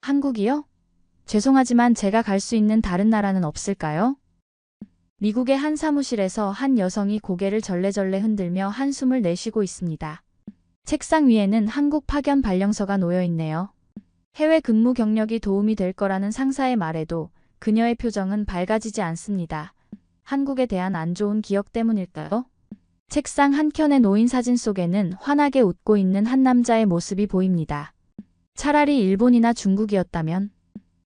한국이요? 죄송하지만 제가 갈 수 있는 다른 나라는 없을까요? 미국의 한 사무실에서 한 여성이 고개를 절레절레 흔들며 한숨을 내쉬고 있습니다. 책상 위에는 한국 파견 발령서가 놓여 있네요. 해외 근무 경력이 도움이 될 거라는 상사의 말에도 그녀의 표정은 밝아지지 않습니다. 한국에 대한 안 좋은 기억 때문일까요? 책상 한켠에 놓인 사진 속에는 환하게 웃고 있는 한 남자의 모습이 보입니다. 차라리 일본이나 중국이었다면?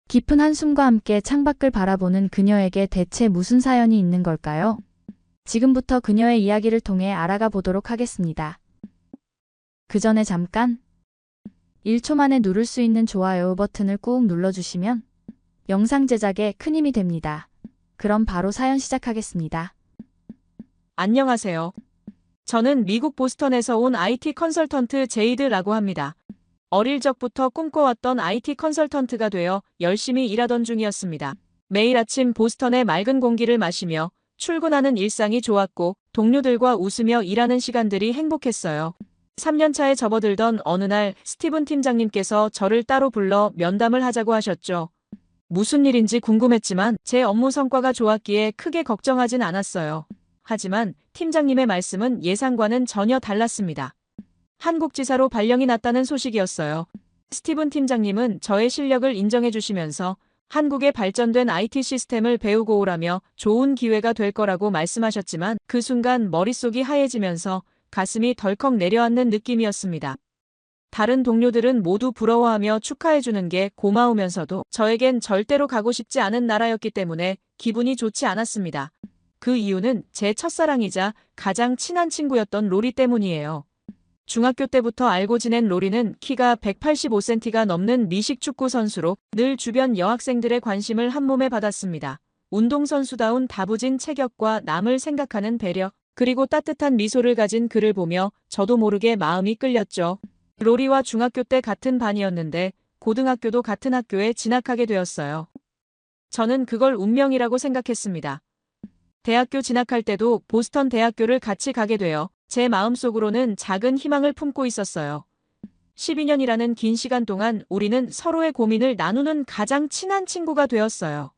깊은 한숨과 함께 창밖을 바라보는 그녀에게 대체 무슨 사연이 있는 걸까요? 지금부터 그녀의 이야기를 통해 알아가 보도록 하겠습니다. 그 전에 잠깐 1초 만에 누를 수 있는 좋아요 버튼을 꾹 눌러주시면 영상 제작에 큰 힘이 됩니다. 그럼 바로 사연 시작하겠습니다. 안녕하세요. 저는 미국 보스턴에서 온 IT 컨설턴트 제이드라고 합니다. 어릴 적부터 꿈꿔왔던 IT 컨설턴트가 되어 열심히 일하던 중이었습니다. 매일 아침 보스턴의 맑은 공기를 마시며 출근하는 일상이 좋았고 동료들과 웃으며 일하는 시간들이 행복했어요. 3년차에 접어들던 어느 날 스티븐 팀장님께서 저를 따로 불러 면담을 하자고 하셨죠. 무슨 일인지 궁금했지만 제 업무 성과가 좋았기에 크게 걱정하진 않았어요. 하지만 팀장님의 말씀은 예상과는 전혀 달랐습니다. 한국지사로 발령이 났다는 소식이었어요. 스티븐 팀장님은 저의 실력을 인정해 주시면서 한국의 발전된 IT 시스템을 배우고 오라며 좋은 기회가 될 거라고 말씀하셨지만 그 순간 머릿속이 하얘지면서 가슴이 덜컥 내려앉는 느낌이었습니다. 다른 동료들은 모두 부러워하며 축하해 주는 게 고마우면서도 저에겐 절대로 가고 싶지 않은 나라였기 때문에 기분이 좋지 않았습니다. 그 이유는 제 첫사랑이자 가장 친한 친구였던 로리 때문이에요. 중학교 때부터 알고 지낸 로리는 키가 185cm가 넘는 미식 축구 선수로 늘 주변 여학생들의 관심을 한몸에 받았습니다. 운동선수다운 다부진 체격과 남을 생각하는 배려, 그리고 따뜻한 미소를 가진 그를 보며 저도 모르게 마음이 끌렸죠. 로리와 중학교 때 같은 반이었는데 고등학교도 같은 학교에 진학하게 되었어요. 저는 그걸 운명이라고 생각했습니다. 대학교 진학할 때도 보스턴 대학교를 같이 가게 되어 제 마음속으로는 작은 희망을 품고 있었어요. 12년이라는 긴 시간 동안 우리는 서로의 고민을 나누는 가장 친한 친구가 되었어요.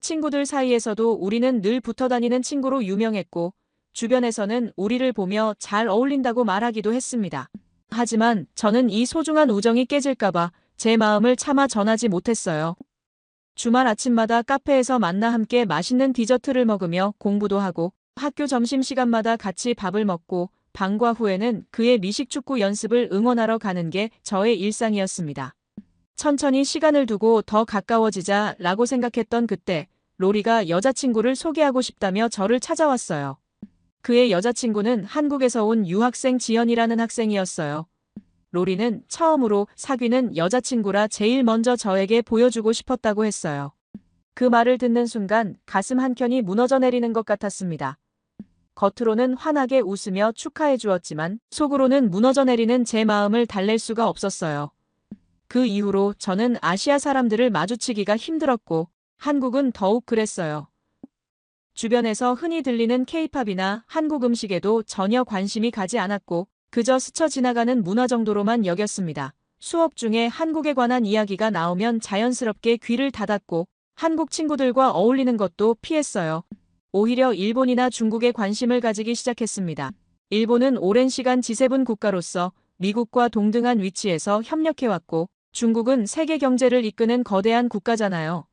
친구들 사이에서도 우리는 늘 붙어 다니는 친구로 유명했고 주변에서는 우리를 보며 잘 어울린다고 말하기도 했습니다. 하지만 저는 이 소중한 우정이 깨질까봐 제 마음을 차마 전하지 못했어요. 주말 아침마다 카페에서 만나 함께 맛있는 디저트를 먹으며 공부도 하고 학교 점심시간마다 같이 밥을 먹고 방과 후에는 그의 미식축구 연습을 응원하러 가는 게 저의 일상이었습니다. 천천히 시간을 두고 더 가까워지자 라고 생각했던 그때 로리가 여자친구를 소개하고 싶다며 저를 찾아왔어요. 그의 여자친구는 한국에서 온 유학생 지연이라는 학생이었어요. 로리는 처음으로 사귀는 여자친구라 제일 먼저 저에게 보여주고 싶었다고 했어요. 그 말을 듣는 순간 가슴 한켠이 무너져 내리는 것 같았습니다. 겉으로는 환하게 웃으며 축하해 주었지만 속으로는 무너져 내리는 제 마음을 달랠 수가 없었어요. 그 이후로 저는 아시아 사람들을 마주치기가 힘들었고 한국은 더욱 그랬어요. 주변에서 흔히 들리는 K-팝이나 한국 음식에도 전혀 관심이 가지 않았고 그저 스쳐 지나가는 문화 정도로만 여겼습니다. 수업 중에 한국에 관한 이야기가 나오면 자연스럽게 귀를 닫았고 한국 친구들과 어울리는 것도 피했어요. 오히려 일본이나 중국에 관심을 가지기 시작했습니다. 일본은 오랜 시간 G7 국가로서 미국과 동등한 위치에서 협력해왔고 중국은 세계 경제를 이끄는 거대한 국가잖아요.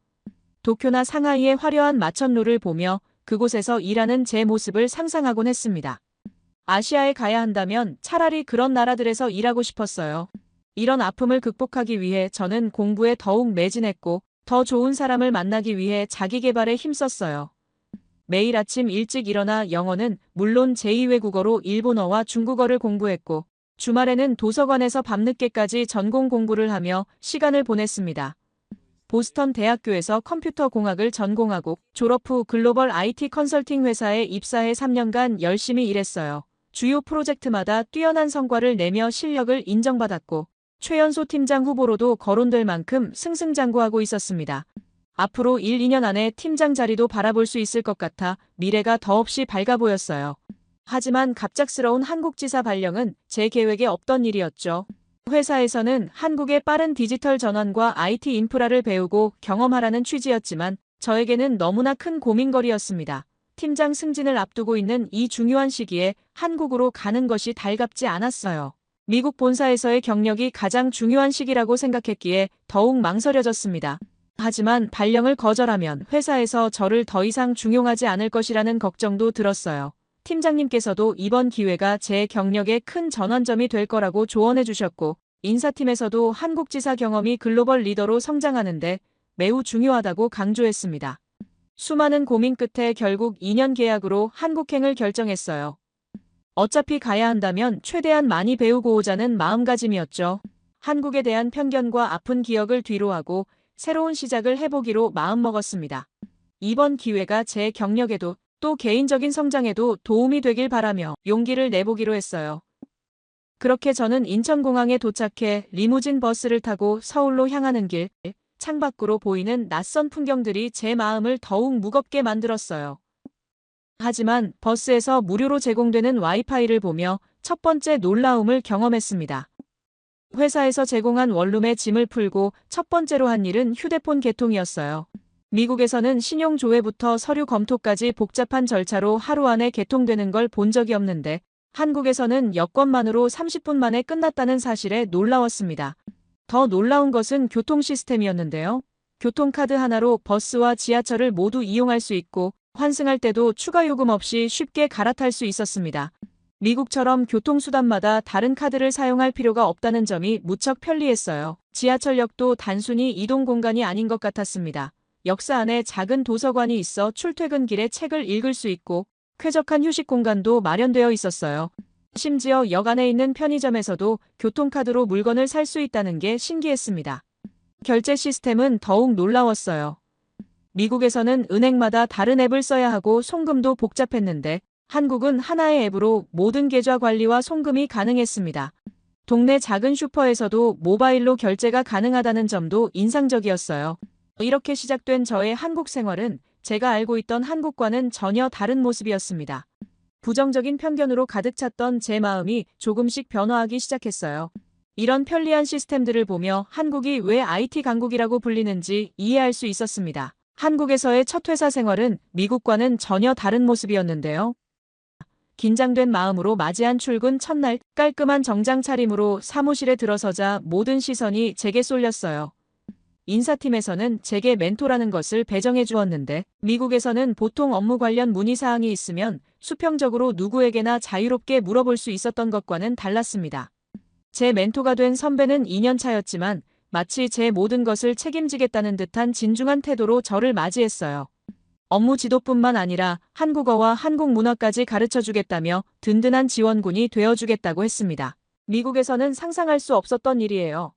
도쿄나 상하이의 화려한 마천루를 보며 그곳에서 일하는 제 모습을 상상하곤 했습니다. 아시아에 가야 한다면 차라리 그런 나라들에서 일하고 싶었어요. 이런 아픔을 극복하기 위해 저는 공부에 더욱 매진했고 더 좋은 사람을 만나기 위해 자기 개발에 힘썼어요. 매일 아침 일찍 일어나 영어는 물론 제2외국어로 일본어와 중국어를 공부했고 주말에는 도서관에서 밤늦게까지 전공 공부를 하며 시간을 보냈습니다. 보스턴 대학교에서 컴퓨터 공학을 전공하고 졸업 후 글로벌 IT 컨설팅 회사에 입사해 3년간 열심히 일했어요. 주요 프로젝트마다 뛰어난 성과를 내며 실력을 인정받았고 최연소 팀장 후보로도 거론될 만큼 승승장구하고 있었습니다. 앞으로 1, 2년 안에 팀장 자리도 바라볼 수 있을 것 같아 미래가 더없이 밝아 보였어요. 하지만 갑작스러운 한국지사 발령은 제 계획에 없던 일이었죠. 회사에서는 한국의 빠른 디지털 전환과 IT 인프라를 배우고 경험하라는 취지였지만 저에게는 너무나 큰 고민거리였습니다. 팀장 승진을 앞두고 있는 이 중요한 시기에 한국으로 가는 것이 달갑지 않았어요. 미국 본사에서의 경력이 가장 중요한 시기라고 생각했기에 더욱 망설여졌습니다. 하지만 발령을 거절하면 회사에서 저를 더 이상 중용하지 않을 것이라는 걱정도 들었어요. 팀장님께서도 이번 기회가 제 경력의 큰 전환점이 될 거라고 조언해 주셨고, 인사팀에서도 한국 지사 경험이 글로벌 리더로 성장하는데 매우 중요하다고 강조했습니다. 수많은 고민 끝에 결국 2년 계약으로 한국행을 결정했어요. 어차피 가야 한다면 최대한 많이 배우고 오자는 마음가짐이었죠. 한국에 대한 편견과 아픈 기억을 뒤로하고 새로운 시작을 해보기로 마음먹었습니다. 이번 기회가 제 경력에도 또 개인적인 성장에도 도움이 되길 바라며 용기를 내보기로 했어요. 그렇게 저는 인천공항에 도착해 리무진 버스를 타고 서울로 향하는 길, 창밖으로 보이는 낯선 풍경들이 제 마음을 더욱 무겁게 만들었어요. 하지만 버스에서 무료로 제공되는 와이파이를 보며 첫 번째 놀라움을 경험했습니다. 회사에서 제공한 원룸에 짐을 풀고 첫 번째로 한 일은 휴대폰 개통이었어요. 미국에서는 신용 조회부터 서류 검토까지 복잡한 절차로 하루 안에 개통되는 걸 본 적이 없는데 한국에서는 여권만으로 30분 만에 끝났다는 사실에 놀라웠습니다. 더 놀라운 것은 교통 시스템이었는데요. 교통카드 하나로 버스와 지하철을 모두 이용할 수 있고 환승할 때도 추가 요금 없이 쉽게 갈아탈 수 있었습니다. 미국처럼 교통수단마다 다른 카드를 사용할 필요가 없다는 점이 무척 편리했어요. 지하철역도 단순히 이동 공간이 아닌 것 같았습니다. 역사 안에 작은 도서관이 있어 출퇴근길에 책을 읽을 수 있고 쾌적한 휴식 공간도 마련되어 있었어요. 심지어 역 안에 있는 편의점에서도 교통카드로 물건을 살 수 있다는 게 신기했습니다. 결제 시스템은 더욱 놀라웠어요. 미국에서는 은행마다 다른 앱을 써야 하고 송금도 복잡했는데 한국은 하나의 앱으로 모든 계좌 관리와 송금이 가능했습니다. 동네 작은 슈퍼에서도 모바일로 결제가 가능하다는 점도 인상적이었어요. 이렇게 시작된 저의 한국 생활은 제가 알고 있던 한국과는 전혀 다른 모습이었습니다. 부정적인 편견으로 가득 찼던 제 마음이 조금씩 변화하기 시작했어요. 이런 편리한 시스템들을 보며 한국이 왜 IT 강국이라고 불리는지 이해할 수 있었습니다. 한국에서의 첫 회사 생활은 미국과는 전혀 다른 모습이었는데요. 긴장된 마음으로 맞이한 출근 첫날 깔끔한 정장 차림으로 사무실에 들어서자 모든 시선이 제게 쏠렸어요. 인사팀에서는 제게 멘토라는 것을 배정해 주었는데 미국에서는 보통 업무 관련 문의사항이 있으면 수평적으로 누구에게나 자유롭게 물어볼 수 있었던 것과는 달랐습니다. 제 멘토가 된 선배는 2년 차였지만 마치 제 모든 것을 책임지겠다는 듯한 진중한 태도로 저를 맞이했어요. 업무 지도뿐만 아니라 한국어와 한국 문화까지 가르쳐주겠다며 든든한 지원군이 되어주겠다고 했습니다. 미국에서는 상상할 수 없었던 일이에요.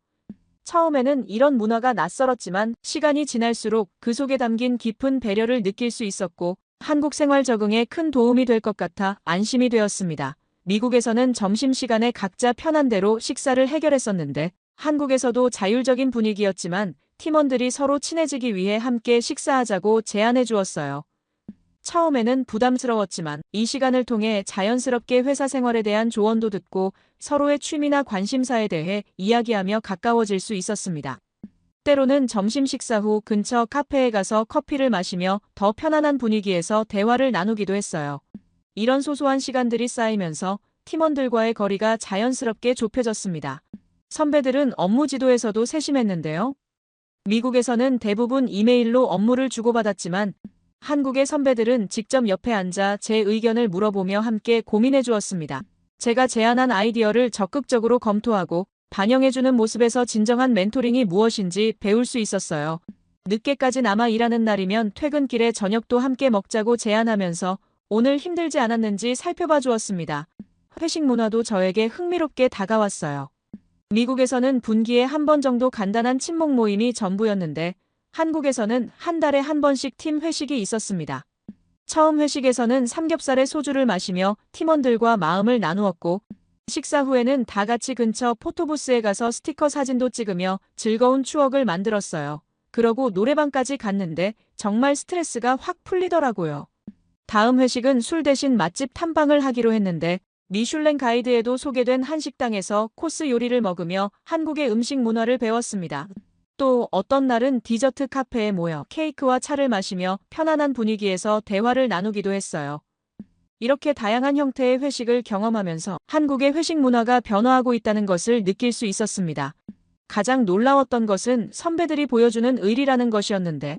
처음에는 이런 문화가 낯설었지만 시간이 지날수록 그 속에 담긴 깊은 배려를 느낄 수 있었고 한국 생활 적응에 큰 도움이 될 것 같아 안심이 되었습니다. 미국에서는 점심시간에 각자 편한 대로 식사를 해결했었는데 한국에서도 자율적인 분위기였지만 팀원들이 서로 친해지기 위해 함께 식사하자고 제안해 주었어요. 처음에는 부담스러웠지만 이 시간을 통해 자연스럽게 회사 생활에 대한 조언도 듣고 서로의 취미나 관심사에 대해 이야기하며 가까워질 수 있었습니다. 때로는 점심 식사 후 근처 카페에 가서 커피를 마시며 더 편안한 분위기에서 대화를 나누기도 했어요. 이런 소소한 시간들이 쌓이면서 팀원들과의 거리가 자연스럽게 좁혀졌습니다. 선배들은 업무 지도에서도 세심했는데요. 미국에서는 대부분 이메일로 업무를 주고받았지만 한국의 선배들은 직접 옆에 앉아 제 의견을 물어보며 함께 고민해 주었습니다. 제가 제안한 아이디어를 적극적으로 검토하고 반영해주는 모습에서 진정한 멘토링이 무엇인지 배울 수 있었어요. 늦게까지 남아 일하는 날이면 퇴근길에 저녁도 함께 먹자고 제안하면서 오늘 힘들지 않았는지 살펴봐 주었습니다. 회식 문화도 저에게 흥미롭게 다가왔어요. 미국에서는 분기에 한 번 정도 간단한 친목 모임이 전부였는데 한국에서는 한 달에 한 번씩 팀 회식이 있었습니다. 처음 회식에서는 삼겹살에 소주를 마시며 팀원들과 마음을 나누었고 식사 후에는 다 같이 근처 포토부스에 가서 스티커 사진도 찍으며 즐거운 추억을 만들었어요. 그러고 노래방까지 갔는데 정말 스트레스가 확 풀리더라고요. 다음 회식은 술 대신 맛집 탐방을 하기로 했는데 미슐랭 가이드에도 소개된 한식당에서 코스 요리를 먹으며 한국의 음식 문화를 배웠습니다. 또 어떤 날은 디저트 카페에 모여 케이크와 차를 마시며 편안한 분위기에서 대화를 나누기도 했어요. 이렇게 다양한 형태의 회식을 경험하면서 한국의 회식 문화가 변화하고 있다는 것을 느낄 수 있었습니다. 가장 놀라웠던 것은 선배들이 보여주는 의리라는 것이었는데,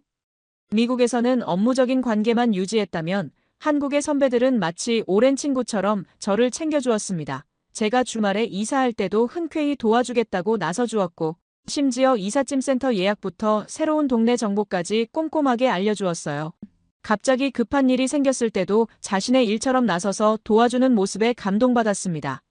미국에서는 업무적인 관계만 유지했다면 한국의 선배들은 마치 오랜 친구처럼 저를 챙겨주었습니다. 제가 주말에 이사할 때도 흔쾌히 도와주겠다고 나서주었고, 심지어 이삿짐 센터 예약부터 새로운 동네 정보까지 꼼꼼하게 알려주었어요. 갑자기 급한 일이 생겼을 때도 자신의 일처럼 나서서 도와주는 모습에 감동받았습니다.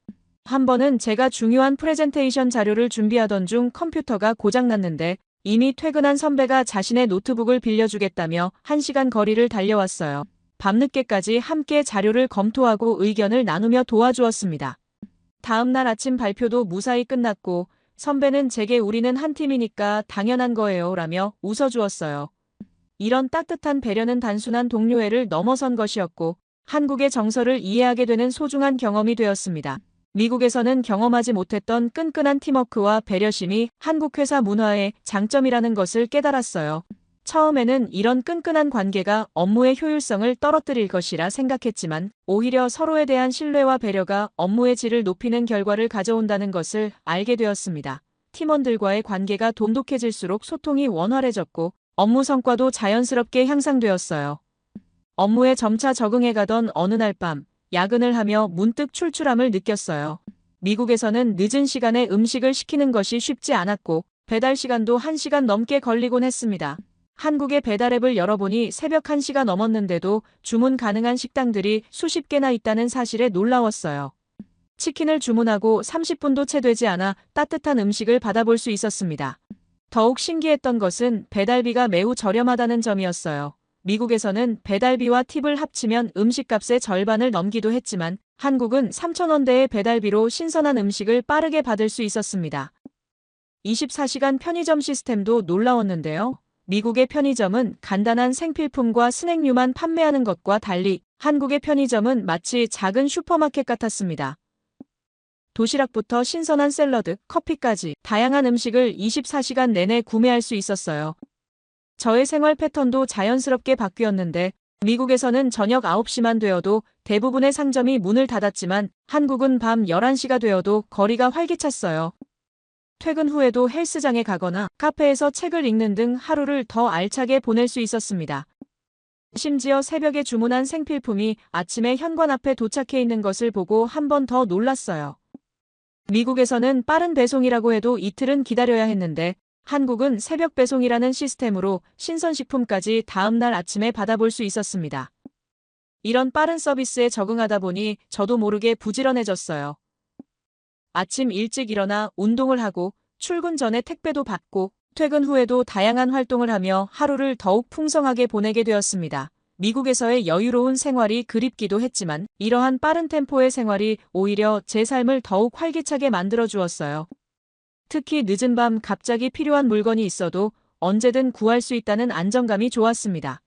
한 번은 제가 중요한 프레젠테이션 자료를 준비하던 중 컴퓨터가 고장났는데 이미 퇴근한 선배가 자신의 노트북을 빌려주겠다며 1시간 거리를 달려왔어요. 밤늦게까지 함께 자료를 검토하고 의견을 나누며 도와주었습니다. 다음 날 아침 발표도 무사히 끝났고 선배는 제게 우리는 한 팀이니까 당연한 거예요 라며 웃어주었어요. 이런 따뜻한 배려는 단순한 동료애를 넘어선 것이었고 한국의 정서를 이해하게 되는 소중한 경험이 되었습니다. 미국에서는 경험하지 못했던 끈끈한 팀워크와 배려심이 한국 회사 문화의 장점이라는 것을 깨달았어요. 처음에는 이런 끈끈한 관계가 업무의 효율성을 떨어뜨릴 것이라 생각했지만 오히려 서로에 대한 신뢰와 배려가 업무의 질을 높이는 결과를 가져온다는 것을 알게 되었습니다. 팀원들과의 관계가 돈독해질수록 소통이 원활해졌고 업무 성과도 자연스럽게 향상되었어요. 업무에 점차 적응해가던 어느 날 밤, 야근을 하며 문득 출출함을 느꼈어요. 미국에서는 늦은 시간에 음식을 시키는 것이 쉽지 않았고 배달 시간도 1시간 넘게 걸리곤 했습니다. 한국의 배달앱을 열어보니 새벽 1시가 넘었는데도 주문 가능한 식당들이 수십 개나 있다는 사실에 놀라웠어요. 치킨을 주문하고 30분도 채 되지 않아 따뜻한 음식을 받아볼 수 있었습니다. 더욱 신기했던 것은 배달비가 매우 저렴하다는 점이었어요. 미국에서는 배달비와 팁을 합치면 음식값의 절반을 넘기도 했지만 한국은 3,000원대의 배달비로 신선한 음식을 빠르게 받을 수 있었습니다. 24시간 편의점 시스템도 놀라웠는데요. 미국의 편의점은 간단한 생필품과 스낵류만 판매하는 것과 달리 한국의 편의점은 마치 작은 슈퍼마켓 같았습니다. 도시락부터 신선한 샐러드, 커피까지 다양한 음식을 24시간 내내 구매할 수 있었어요. 저의 생활 패턴도 자연스럽게 바뀌었는데 미국에서는 저녁 9시만 되어도 대부분의 상점이 문을 닫았지만 한국은 밤 11시가 되어도 거리가 활기찼어요. 퇴근 후에도 헬스장에 가거나 카페에서 책을 읽는 등 하루를 더 알차게 보낼 수 있었습니다. 심지어 새벽에 주문한 생필품이 아침에 현관 앞에 도착해 있는 것을 보고 한 번 더 놀랐어요. 미국에서는 빠른 배송이라고 해도 이틀은 기다려야 했는데 한국은 새벽 배송이라는 시스템으로 신선식품까지 다음 날 아침에 받아볼 수 있었습니다. 이런 빠른 서비스에 적응하다 보니 저도 모르게 부지런해졌어요. 아침 일찍 일어나 운동을 하고 출근 전에 택배도 받고 퇴근 후에도 다양한 활동을 하며 하루를 더욱 풍성하게 보내게 되었습니다. 미국에서의 여유로운 생활이 그립기도 했지만 이러한 빠른 템포의 생활이 오히려 제 삶을 더욱 활기차게 만들어 주었어요. 특히 늦은 밤 갑자기 필요한 물건이 있어도 언제든 구할 수 있다는 안정감이 좋았습니다.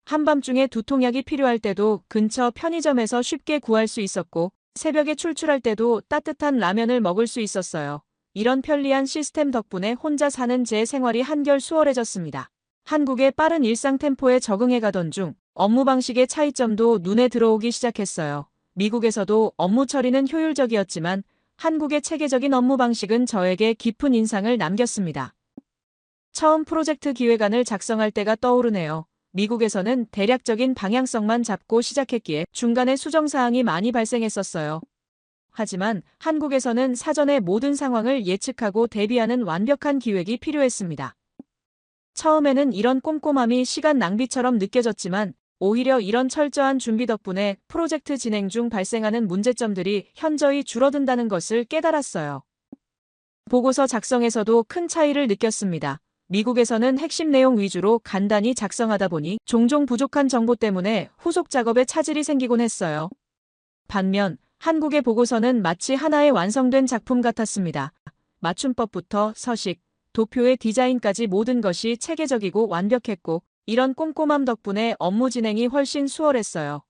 한밤중에 두통약이 필요할 때도 근처 편의점에서 쉽게 구할 수 있었고 새벽에 출출할 때도 따뜻한 라면을 먹을 수 있었어요. 이런 편리한 시스템 덕분에 혼자 사는 제 생활이 한결 수월해졌습니다. 한국의 빠른 일상 템포에 적응해 가던 중 업무 방식의 차이점도 눈에 들어오기 시작했어요. 미국에서도 업무 처리는 효율적이었지만 한국의 체계적인 업무 방식은 저에게 깊은 인상을 남겼습니다. 처음 프로젝트 기획안을 작성할 때가 떠오르네요. 미국에서는 대략적인 방향성만 잡고 시작했기에 중간에 수정사항이 많이 발생했었어요. 하지만 한국에서는 사전에 모든 상황을 예측하고 대비하는 완벽한 기획이 필요했습니다. 처음에는 이런 꼼꼼함이 시간 낭비처럼 느껴졌지만 오히려 이런 철저한 준비 덕분에 프로젝트 진행 중 발생하는 문제점들이 현저히 줄어든다는 것을 깨달았어요. 보고서 작성에서도 큰 차이를 느꼈습니다. 미국에서는 핵심 내용 위주로 간단히 작성하다 보니 종종 부족한 정보 때문에 후속 작업에 차질이 생기곤 했어요. 반면 한국의 보고서는 마치 하나의 완성된 작품 같았습니다. 맞춤법부터 서식, 도표의 디자인까지 모든 것이 체계적이고 완벽했고 이런 꼼꼼함 덕분에 업무 진행이 훨씬 수월했어요.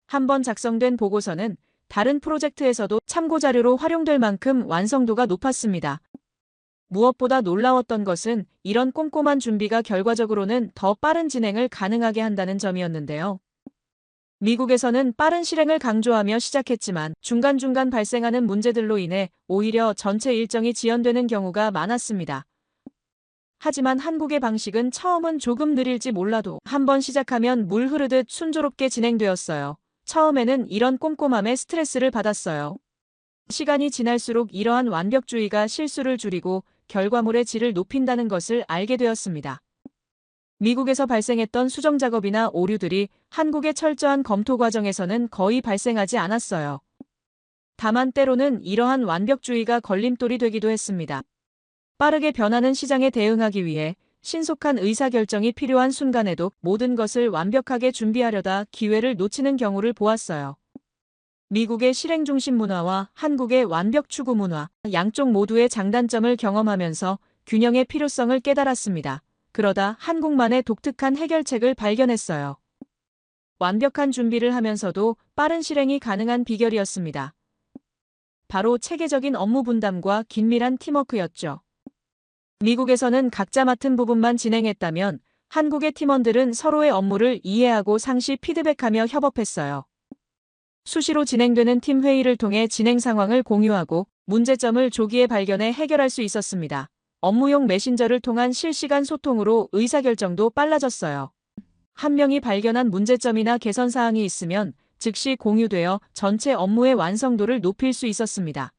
한번 작성된 보고서는 다른 프로젝트에서도 참고자료로 활용될 만큼 완성도가 높았습니다. 무엇보다 놀라웠던 것은 이런 꼼꼼한 준비가 결과적으로는 더 빠른 진행을 가능하게 한다는 점이었는데요. 미국에서는 빠른 실행을 강조하며 시작했지만 중간중간 발생하는 문제들로 인해 오히려 전체 일정이 지연되는 경우가 많았습니다. 하지만 한국의 방식은 처음은 조금 느릴지 몰라도 한번 시작하면 물 흐르듯 순조롭게 진행되었어요. 처음에는 이런 꼼꼼함에 스트레스를 받았어요. 시간이 지날수록 이러한 완벽주의가 실수를 줄이고 결과물의 질을 높인다는 것을 알게 되었습니다. 미국에서 발생했던 수정 작업이나 오류들이 한국의 철저한 검토 과정에서는 거의 발생하지 않았어요. 다만 때로는 이러한 완벽주의가 걸림돌이 되기도 했습니다. 빠르게 변하는 시장에 대응하기 위해 신속한 의사결정이 필요한 순간에도 모든 것을 완벽하게 준비하려다 기회를 놓치는 경우를 보았어요. 미국의 실행 중심 문화와 한국의 완벽 추구 문화, 양쪽 모두의 장단점을 경험하면서 균형의 필요성을 깨달았습니다. 그러다 한국만의 독특한 해결책을 발견했어요. 완벽한 준비를 하면서도 빠른 실행이 가능한 비결이었습니다. 바로 체계적인 업무 분담과 긴밀한 팀워크였죠. 미국에서는 각자 맡은 부분만 진행했다면 한국의 팀원들은 서로의 업무를 이해하고 상시 피드백하며 협업했어요. 수시로 진행되는 팀 회의를 통해 진행 상황을 공유하고 문제점을 조기에 발견해 해결할 수 있었습니다. 업무용 메신저를 통한 실시간 소통으로 의사결정도 빨라졌어요. 한 명이 발견한 문제점이나 개선 사항이 있으면 즉시 공유되어 전체 업무의 완성도를 높일 수 있었습니다.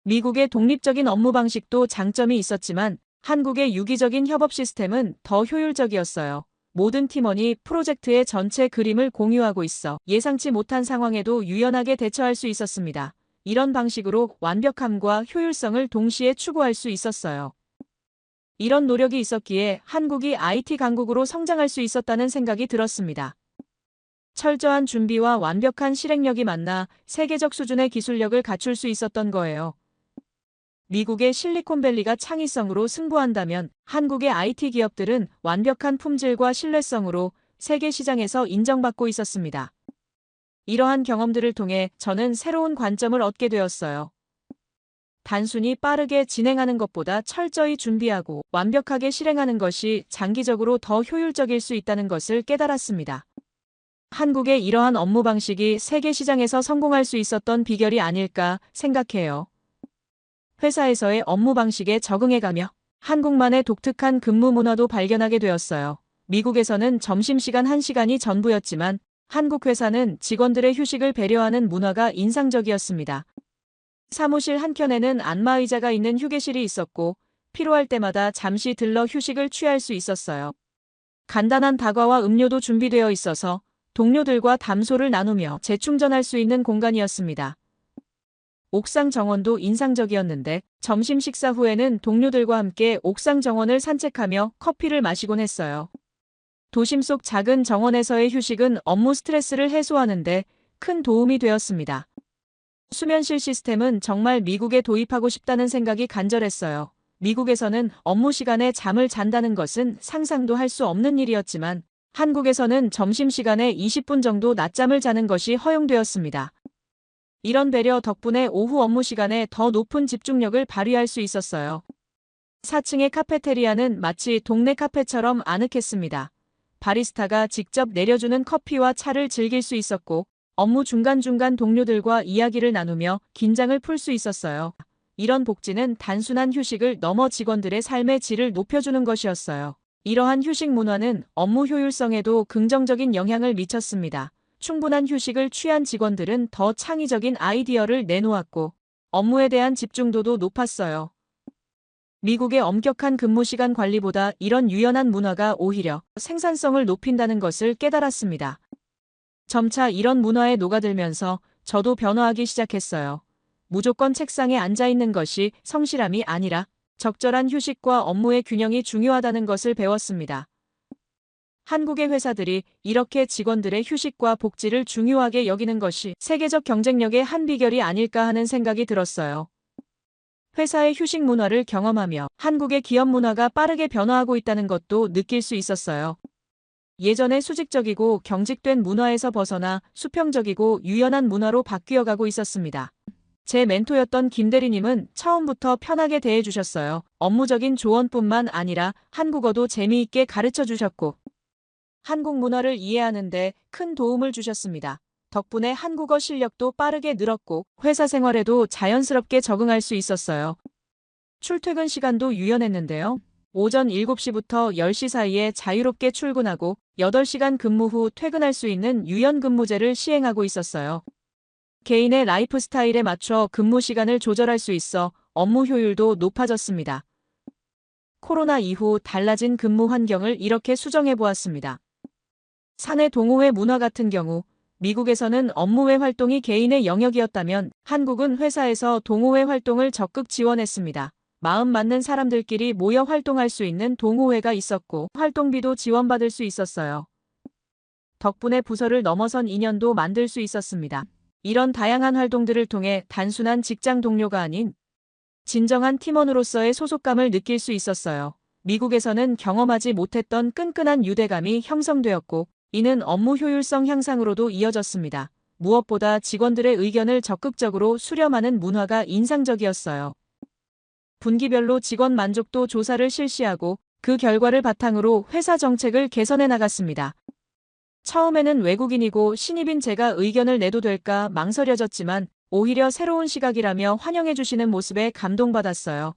미국의 독립적인 업무 방식도 장점이 있었지만 한국의 유기적인 협업 시스템은 더 효율적이었어요. 모든 팀원이 프로젝트의 전체 그림을 공유하고 있어 예상치 못한 상황에도 유연하게 대처할 수 있었습니다. 이런 방식으로 완벽함과 효율성을 동시에 추구할 수 있었어요. 이런 노력이 있었기에 한국이 IT 강국으로 성장할 수 있었다는 생각이 들었습니다. 철저한 준비와 완벽한 실행력이 만나 세계적 수준의 기술력을 갖출 수 있었던 거예요. 미국의 실리콘밸리가 창의성으로 승부한다면 한국의 IT 기업들은 완벽한 품질과 신뢰성으로 세계 시장에서 인정받고 있었습니다. 이러한 경험들을 통해 저는 새로운 관점을 얻게 되었어요. 단순히 빠르게 진행하는 것보다 철저히 준비하고 완벽하게 실행하는 것이 장기적으로 더 효율적일 수 있다는 것을 깨달았습니다. 한국의 이러한 업무 방식이 세계 시장에서 성공할 수 있었던 비결이 아닐까 생각해요. 회사에서의 업무 방식에 적응해가며 한국만의 독특한 근무 문화도 발견하게 되었어요. 미국에서는 점심시간 1시간이 전부였지만 한국 회사는 직원들의 휴식을 배려하는 문화가 인상적이었습니다. 사무실 한켠에는 안마의자가 있는 휴게실이 있었고 필요할 때마다 잠시 들러 휴식을 취할 수 있었어요. 간단한 다과와 음료도 준비되어 있어서 동료들과 담소를 나누며 재충전할 수 있는 공간이었습니다. 옥상 정원도 인상적이었는데 점심 식사 후에는 동료들과 함께 옥상 정원을 산책하며 커피를 마시곤 했어요. 도심 속 작은 정원에서의 휴식은 업무 스트레스를 해소하는데 큰 도움이 되었습니다. 수면실 시스템은 정말 미국에 도입하고 싶다는 생각이 간절했어요. 미국에서는 업무 시간에 잠을 잔다는 것은 상상도 할 수 없는 일이었지만 한국에서는 점심시간에 20분 정도 낮잠을 자는 것이 허용되었습니다. 이런 배려 덕분에 오후 업무 시간에 더 높은 집중력을 발휘할 수 있었어요. 4층의 카페테리아는 마치 동네 카페처럼 아늑했습니다. 바리스타가 직접 내려주는 커피와 차를 즐길 수 있었고 업무 중간중간 동료들과 이야기를 나누며 긴장을 풀 수 있었어요. 이런 복지는 단순한 휴식을 넘어 직원들의 삶의 질을 높여주는 것이었어요. 이러한 휴식 문화는 업무 효율성에도 긍정적인 영향을 미쳤습니다. 충분한 휴식을 취한 직원들은 더 창의적인 아이디어를 내놓았고 업무에 대한 집중도도 높았어요. 미국의 엄격한 근무시간 관리보다 이런 유연한 문화가 오히려 생산성을 높인다는 것을 깨달았습니다. 점차 이런 문화에 녹아들면서 저도 변화하기 시작했어요. 무조건 책상에 앉아 있는 것이 성실함이 아니라 적절한 휴식과 업무의 균형이 중요하다는 것을 배웠습니다. 한국의 회사들이 이렇게 직원들의 휴식과 복지를 중요하게 여기는 것이 세계적 경쟁력의 한 비결이 아닐까 하는 생각이 들었어요. 회사의 휴식 문화를 경험하며 한국의 기업 문화가 빠르게 변화하고 있다는 것도 느낄 수 있었어요. 예전의 수직적이고 경직된 문화에서 벗어나 수평적이고 유연한 문화로 바뀌어가고 있었습니다. 제 멘토였던 김 대리님은 처음부터 편하게 대해주셨어요. 업무적인 조언뿐만 아니라 한국어도 재미있게 가르쳐 주셨고 한국 문화를 이해하는데 큰 도움을 주셨습니다. 덕분에 한국어 실력도 빠르게 늘었고 회사 생활에도 자연스럽게 적응할 수 있었어요. 출퇴근 시간도 유연했는데요. 오전 7시부터 10시 사이에 자유롭게 출근하고 8시간 근무 후 퇴근할 수 있는 유연 근무제를 시행하고 있었어요. 개인의 라이프 스타일에 맞춰 근무 시간을 조절할 수 있어 업무 효율도 높아졌습니다. 코로나 이후 달라진 근무 환경을 이렇게 수정해 보았습니다. 사내 동호회 문화 같은 경우 미국에서는 업무 외 활동이 개인의 영역이었다면 한국은 회사에서 동호회 활동을 적극 지원했습니다. 마음 맞는 사람들끼리 모여 활동할 수 있는 동호회가 있었고 활동비도 지원받을 수 있었어요. 덕분에 부서를 넘어선 인연도 만들 수 있었습니다. 이런 다양한 활동들을 통해 단순한 직장 동료가 아닌 진정한 팀원으로서의 소속감을 느낄 수 있었어요. 미국에서는 경험하지 못했던 끈끈한 유대감이 형성되었고 이는 업무 효율성 향상으로도 이어졌습니다. 무엇보다 직원들의 의견을 적극적으로 수렴하는 문화가 인상적이었어요. 분기별로 직원 만족도 조사를 실시하고 그 결과를 바탕으로 회사 정책을 개선해 나갔습니다. 처음에는 외국인이고 신입인 제가 의견을 내도 될까 망설여졌지만 오히려 새로운 시각이라며 환영해 주시는 모습에 감동받았어요.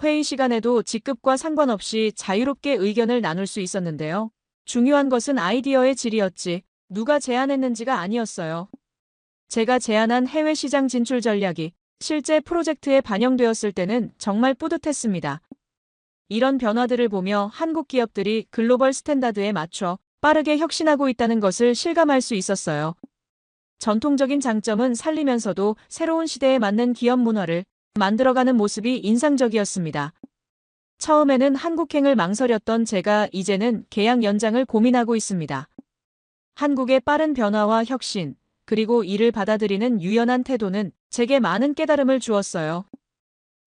회의 시간에도 직급과 상관없이 자유롭게 의견을 나눌 수 있었는데요. 중요한 것은 아이디어의 질이었지 누가 제안했는지가 아니었어요. 제가 제안한 해외 시장 진출 전략이 실제 프로젝트에 반영되었을 때는 정말 뿌듯했습니다. 이런 변화들을 보며 한국 기업들이 글로벌 스탠다드에 맞춰 빠르게 혁신하고 있다는 것을 실감할 수 있었어요. 전통적인 장점은 살리면서도 새로운 시대에 맞는 기업 문화를 만들어가는 모습이 인상적이었습니다. 처음에는 한국행을 망설였던 제가 이제는 계약 연장을 고민하고 있습니다. 한국의 빠른 변화와 혁신, 그리고 이를 받아들이는 유연한 태도는 제게 많은 깨달음을 주었어요.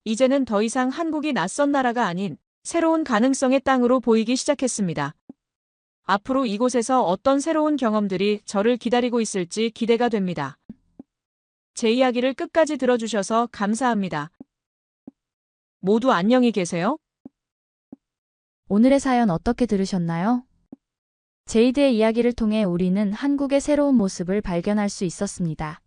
이제는 더 이상 한국이 낯선 나라가 아닌 새로운 가능성의 땅으로 보이기 시작했습니다. 앞으로 이곳에서 어떤 새로운 경험들이 저를 기다리고 있을지 기대가 됩니다. 제 이야기를 끝까지 들어주셔서 감사합니다. 모두 안녕히 계세요. 오늘의 사연 어떻게 들으셨나요? 제이드의 이야기를 통해 우리는 한국의 새로운 모습을 발견할 수 있었습니다.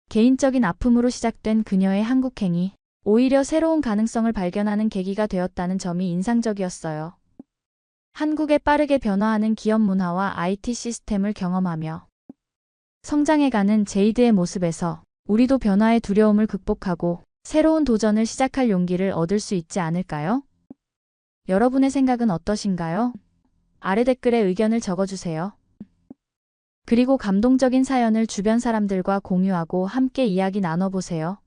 개인적인 아픔으로 시작된 그녀의 한국행이 오히려 새로운 가능성을 발견하는 계기가 되었다는 점이 인상적이었어요. 한국의 빠르게 변화하는 기업 문화와 IT 시스템을 경험하며 성장해가는 제이드의 모습에서 우리도 변화의 두려움을 극복하고 새로운 도전을 시작할 용기를 얻을 수 있지 않을까요? 여러분의 생각은 어떠신가요? 아래 댓글에 의견을 적어주세요. 그리고 감동적인 사연을 주변 사람들과 공유하고 함께 이야기 나눠보세요.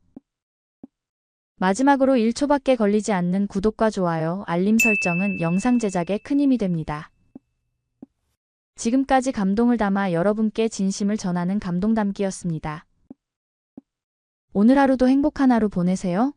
마지막으로 1초밖에 걸리지 않는 구독과 좋아요, 알림 설정은 영상 제작에 큰 힘이 됩니다. 지금까지 감동을 담아 여러분께 진심을 전하는 감동담기였습니다. 오늘 하루도 행복한 하루 보내세요.